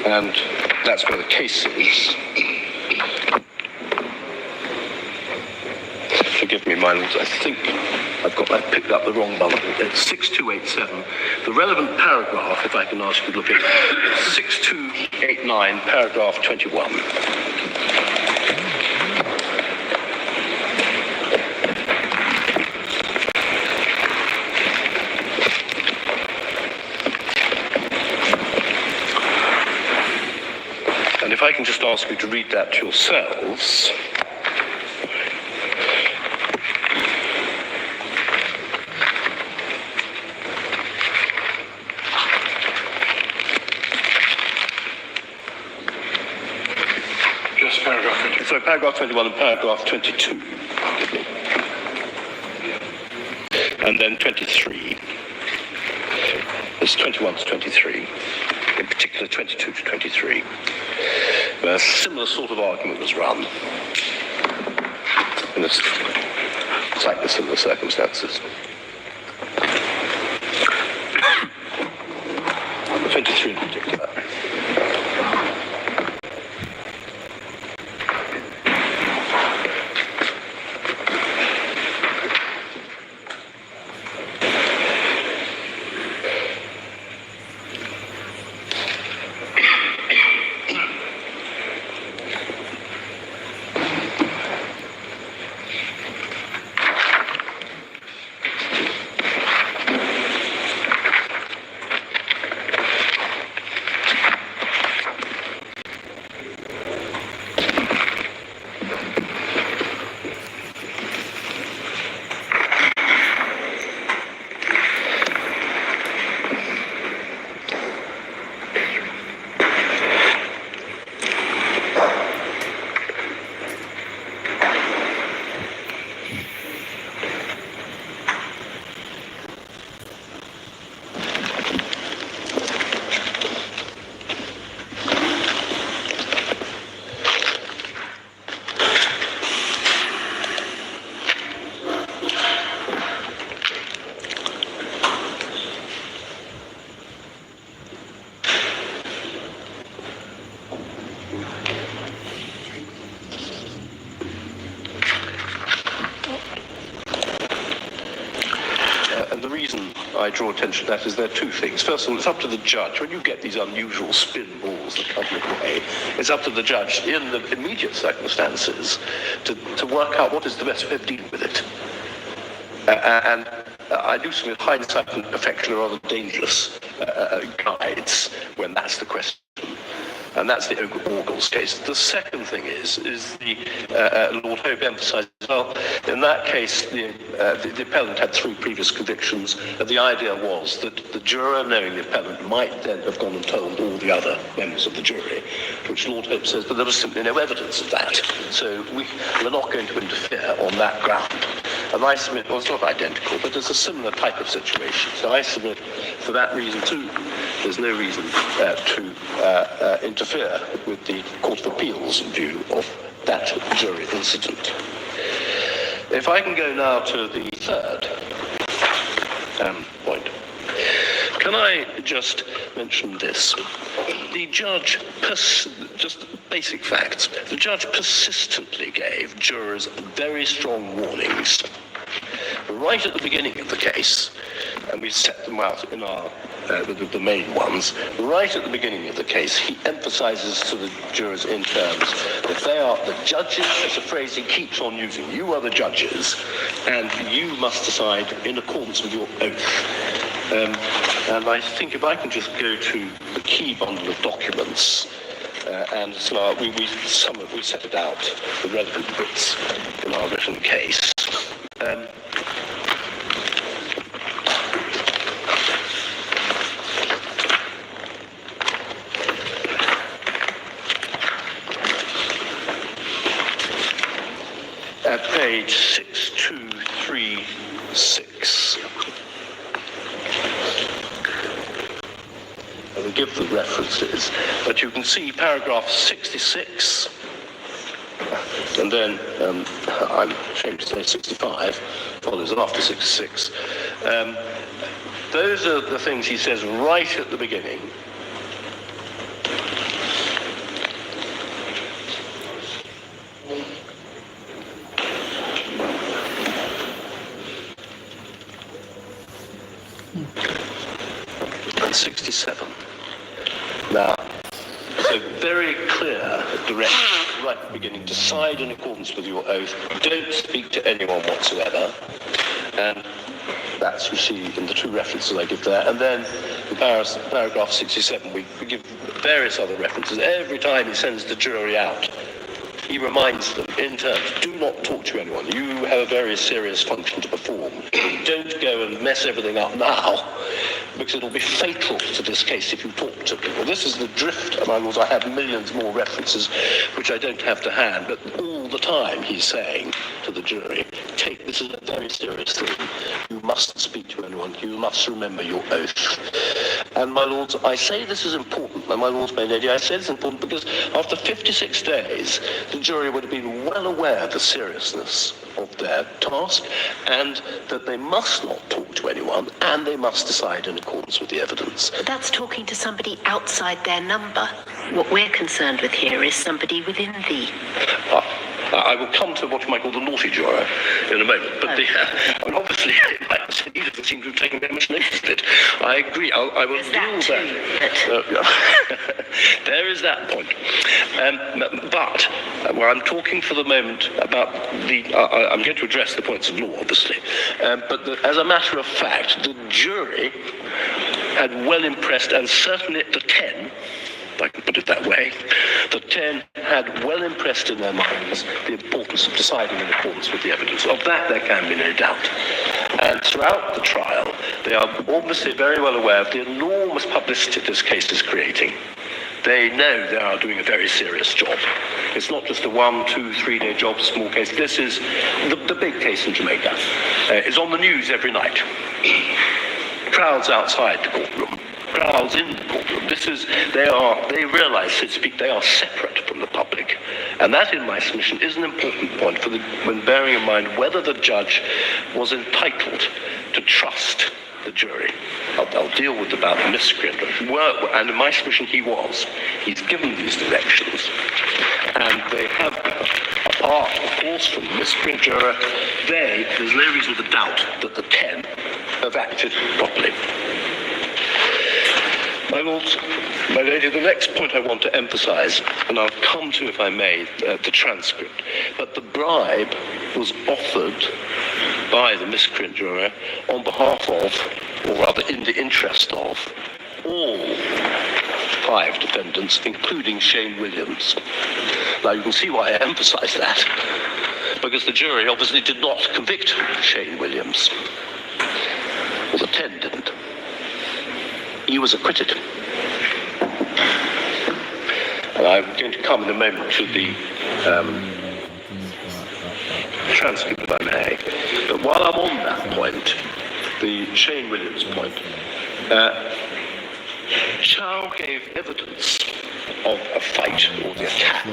And that's where the case is. Forgive me, my lords, I think I've picked up the wrong bundle. It's 6287. The relevant paragraph, if I can ask you to look at it, 6289, paragraph 21. And if I can just ask you to read that to yourselves. Just paragraph 22. Sorry, paragraph 21 and paragraph 22. And then 23. It's 21 to 23. In particular, 22 to 23. A similar sort of argument was run in slightly similar circumstances. 23 in particular. I draw attention to that is there are two things. First of all, it's up to the judge. When you get these unusual spin balls that come your way, it's up to the judge in the immediate circumstances to work out what is the best way of dealing with it. And I do submit hindsight and affection are rather dangerous guides when that's the question. And that's the Orgles case. The second thing is the Lord Hope emphasised, well, in that case, the appellant had 3 previous convictions, and the idea was that the juror, knowing the appellant, might then have gone and told all the other members of the jury, which Lord Hope says, but there was simply no evidence of that. So we're not going to interfere on that ground. And I submit, well, it's not identical, but it's a similar type of situation. So I submit, for that reason too, there's no reason to interfere with the Court of Appeal's view of that jury incident. If I can go now to the third point. Can I just mention this? The judge, just basic facts, the judge persistently gave jurors very strong warnings. Right at the beginning of the case, and we set them out in our the main ones, right at the beginning of the case, he emphasizes to the jurors in terms that they are the judges, it's a phrase he keeps on using, you are the judges, and you must decide in accordance with your oath. And I think if I can just go to the key bundle of documents, and so we set it out, the relevant bits in our written case. At page 6236. I will give the references, but you can see paragraph 66, and then I'm ashamed to say 65 follows after 66. Those are the things he says right at the beginning. And 67. Now, so very clear direction right at the beginning. Decide in accordance with your oath. Don't speak to anyone whatsoever. And that's, you see, in the 2 references I give there. And then in paragraph 67, we give various other references. Every time he sends the jury out, he reminds them in terms, do not talk to anyone. You have a very serious function to perform. Don't go and mess everything up now, because it'll be fatal to this case if you talk to people. This is the drift, my lords. I have millions more references, which I don't have to hand, but all the time he's saying to the jury, this is a very serious thing. You mustn't speak to anyone. You must remember your oath. And my lords, I say this is important, and my lords, my lady, I say this is important because after 56 days, the jury would have been well aware of the seriousness of their task, and that they must not talk to anyone, and they must decide in accordance with the evidence. But that's talking to somebody outside their number. What we're concerned with here is somebody within the... I will come to what you might call the naughty juror in a moment, but obviously, he doesn't seem to have taken very much notice of it. I agree. I will deal with that. There is that point. But I'm talking for the moment about I'm going to address the points of law, obviously. But as a matter of fact, the jury had well impressed, and certainly the 10, if I can put it that way, the 10 had well impressed in their minds the importance of deciding in accordance with the evidence. Of that there can be no doubt. And throughout the trial, they are obviously very well aware of the enormous publicity this case is creating. They know they are doing a very serious job. It's not just a 1, 2, 3 day job, small case. This is the big case in Jamaica. It's on the news every night. Crowds outside the courtroom. Crowds in the courtroom. They realise, so to speak, they are separate from the public. And that, in my submission, is an important point when bearing in mind whether the judge was entitled to trust the jury. I'll deal with about the miscreant. And in my submission, he was. He's given these directions. And they have, apart, of course, from the miscreant juror, there's no reason to doubt that the 10 have acted properly. My lords, my lady, the next point I want to emphasise, and I'll come to, if I may, the transcript, but the bribe was offered by the miscreant juror on behalf of, or rather in the interest of, all 5 defendants, including Shane Williams. Now you can see why I emphasise that, because the jury obviously did not convict Shane Williams. Well, the 10 didn't. He was acquitted. And I'm going to come in a moment to the transcript, if I may. But while I'm on that point, the Shane Williams point, Chow gave evidence of a fight or the attack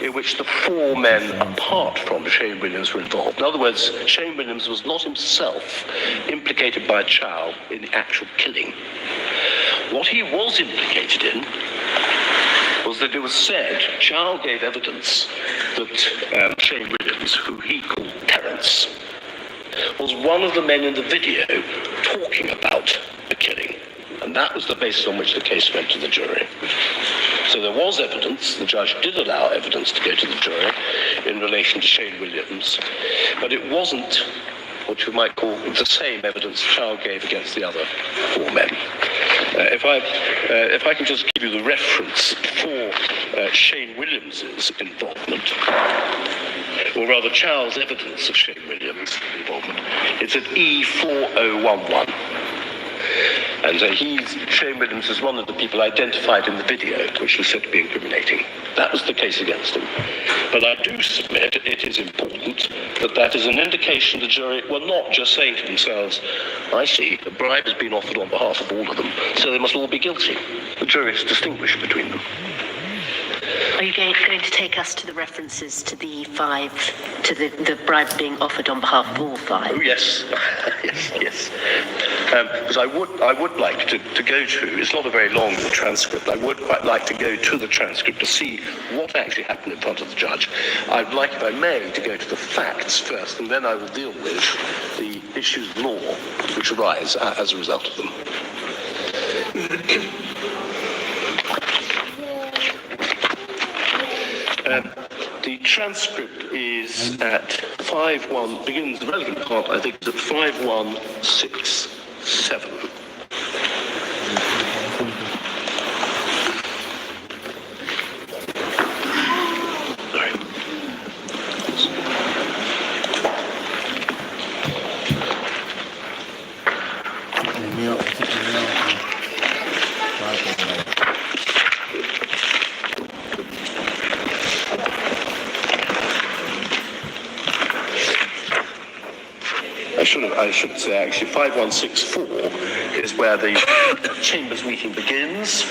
in which the 4 men apart from Shane Williams were involved. In other words, Shane Williams was not himself implicated by Chow in the actual killing. What he was implicated in was that it was said Chow gave evidence that Shane Williams, who he called Terence, was one of the men in the video talking about the killing. And that was the basis on which the case went to the jury. So there was evidence, the judge did allow evidence to go to the jury in relation to Shane Williams, but it wasn't what you might call the same evidence Chow gave against the other 4 men. If I can just give you the reference for Shane Williams's involvement, or rather Chow's evidence of Shane Williams' involvement, it's at E4011. And Shane Williams is one of the people identified in the video, which was said to be incriminating. That was the case against him. But I do submit it is important that that is an indication the jury were not just saying to themselves, I see, a bribe has been offered on behalf of all of them, so they must all be guilty. The jury has distinguished between them. Are you going to take us to the references to the 5, to the bribe being offered on behalf of all 5? Oh, yes. yes. Because I would like to go to, it's not a very long transcript, I would quite like to go to the transcript to see what actually happened in front of the judge. I'd like, if I may, to go to the facts first, and then I will deal with the issues of law which arise as a result of them. The transcript is at 5-1, begins the relevant part, I think, is at 5167. Sorry. I should say actually 5164 is where the Chambers meeting begins,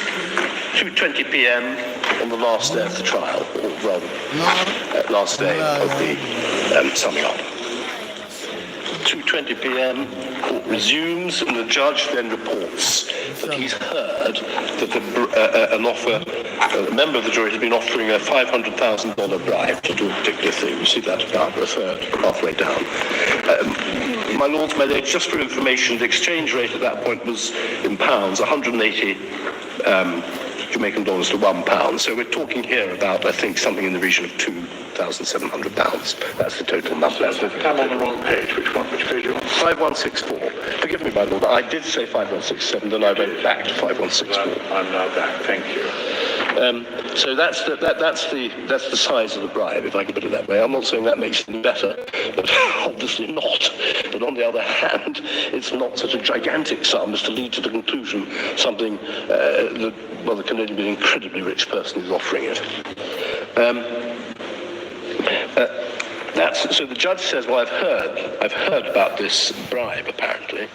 2:20 p.m. on the last day of the trial, or rather, last day of the summing up. 2:20 p.m. court resumes, and the judge then reports that he's heard that a member of the jury has been offering a $500,000 bribe to do a particular thing. You see that about a third, halfway down. My lords, my ladies, just for information, the exchange rate at that point was in pounds, 180 Jamaican dollars to £1. So we're talking here about, I think, something in the region of £2,700. That's the total number. I'm on the wrong page. Which page are you on? 5164. Forgive me, my lord. I did say 5167, then I went back to 5164. I'm now back. Thank you. So that's the size of the bribe, if I can put it that way. I'm not saying that makes it better, but obviously not. But on the other hand, it's not such a gigantic sum as to lead to the conclusion something that can only be an incredibly rich person who's offering it. So the judge says, well, I've heard about this bribe apparently,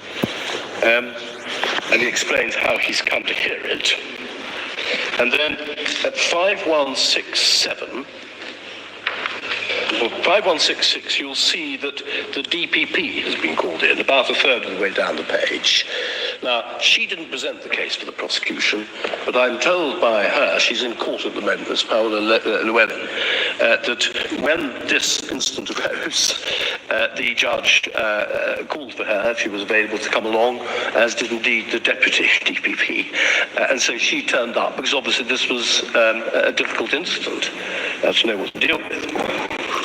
and he explains how he's come to hear it. And then at 5167, or 5166, you'll see that the DPP has been called in, about a third of the way down the page. Now, she didn't present the case for the prosecution, but I'm told by her, she's in court at the moment, Ms. Paola Llewellyn, that when this incident arose, the judge called for her, if she was available, to come along, as did indeed the deputy DPP. And so she turned up, because obviously this was a difficult incident to know what to deal with.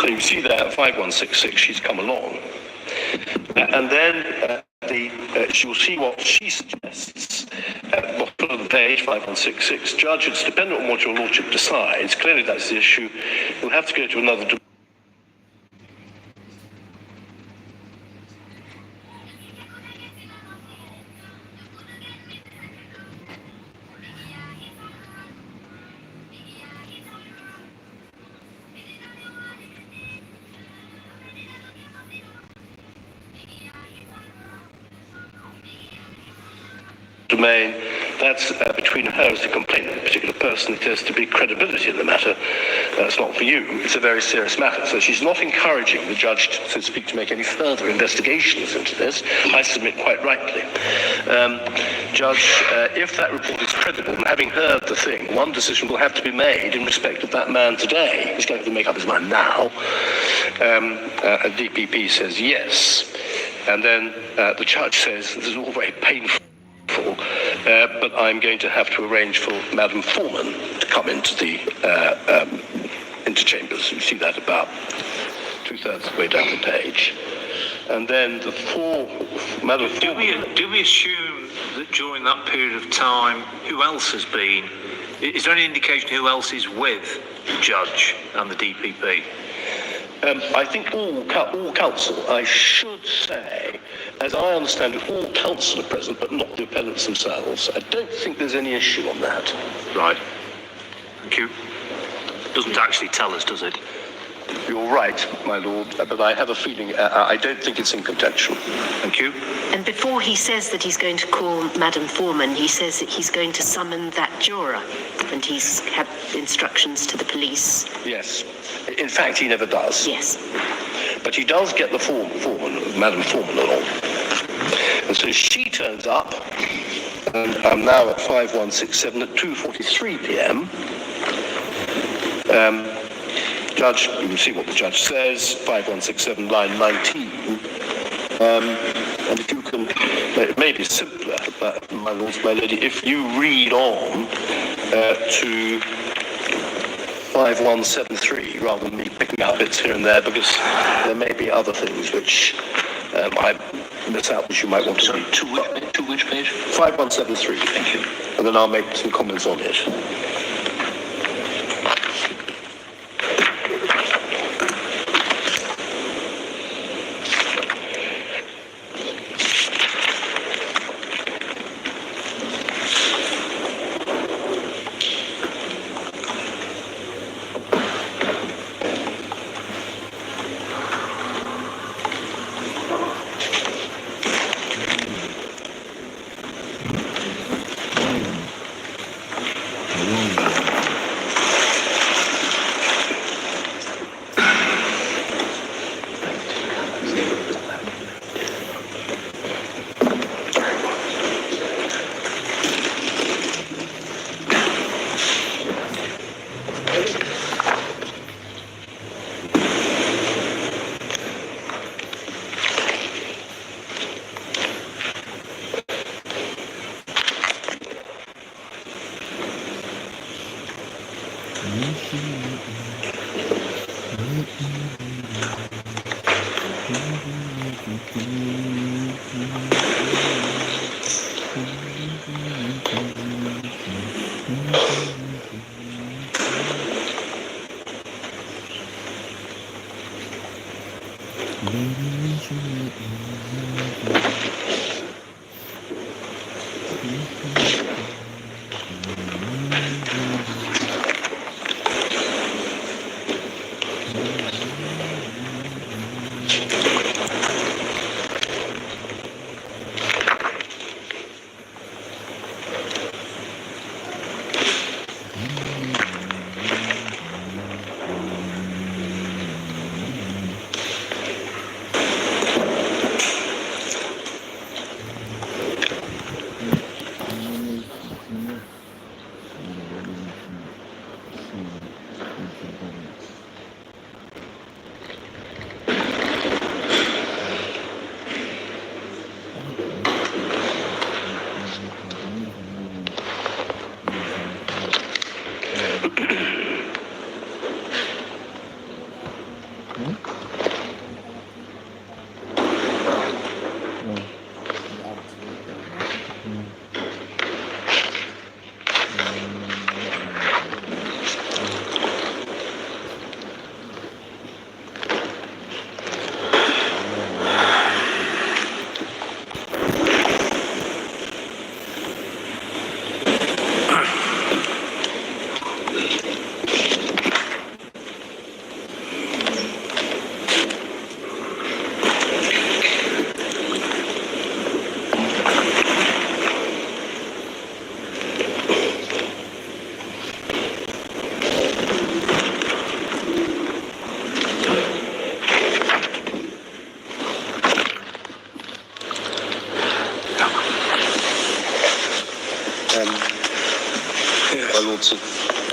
So you see there, 5166, she's come along. And then you'll see what she suggests. Bottom of the page, 5166. Judge, it's dependent on what your lordship decides. Clearly that's the issue. You'll have to go to another domain. That's between her as the complainant, a particular person. If there's to be credibility in the matter, that's not for you. It's a very serious matter. So she's not encouraging the judge, so to speak, to make any further investigations into this. I submit quite rightly. Judge, if that report is credible, and having heard the thing, one decision will have to be made in respect of that man today. He's going to make up his mind now. And DPP says yes. And then the judge says, this is all very painful. But I'm going to have to arrange for Madam Foreman to come into the interchambers. You see that about 2/3 of the way down the page. And then the Madam Foreman... Do we assume that during that period of time, who else has been? Is there any indication who else is with the judge and the DPP? I think all counsel, I should say, as I understand it, all counsel are present, but not the appellants themselves. I don't think there's any issue on that. Right. Thank you. Doesn't actually tell us, does it? You're right, my lord, but I have a feeling, I don't think it's in contention. Thank you. And before he says that he's going to call Madam Foreman, he says that he's going to summon that juror, and he's had instructions to the police. Yes. In fact, he never does. Yes. But he does get the foreman, Madam Foreman, along. And so she turns up, and I'm now at 5167 at 2:43 p.m. Judge, you can see what the judge says, 5167, line 19. And if you can, it may be simpler, my lords, my lady, if you read on to 5173, rather than me picking out bits here and there, because there may be other things which I miss out, which you might want to read. To which page? 5173. Thank you. And then I'll make some comments on it.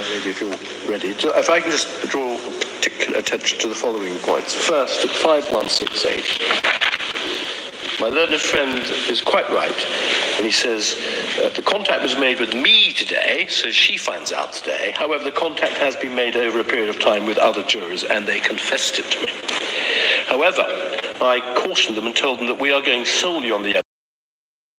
Lady, if you're ready. If I can just draw particular attention to the following points. First, at 5168, my learned friend is quite right when he says the contact was made with me today, so she finds out today. However, the contact has been made over a period of time with other jurors, and they confessed it to me. However, I cautioned them and told them that we are going solely on the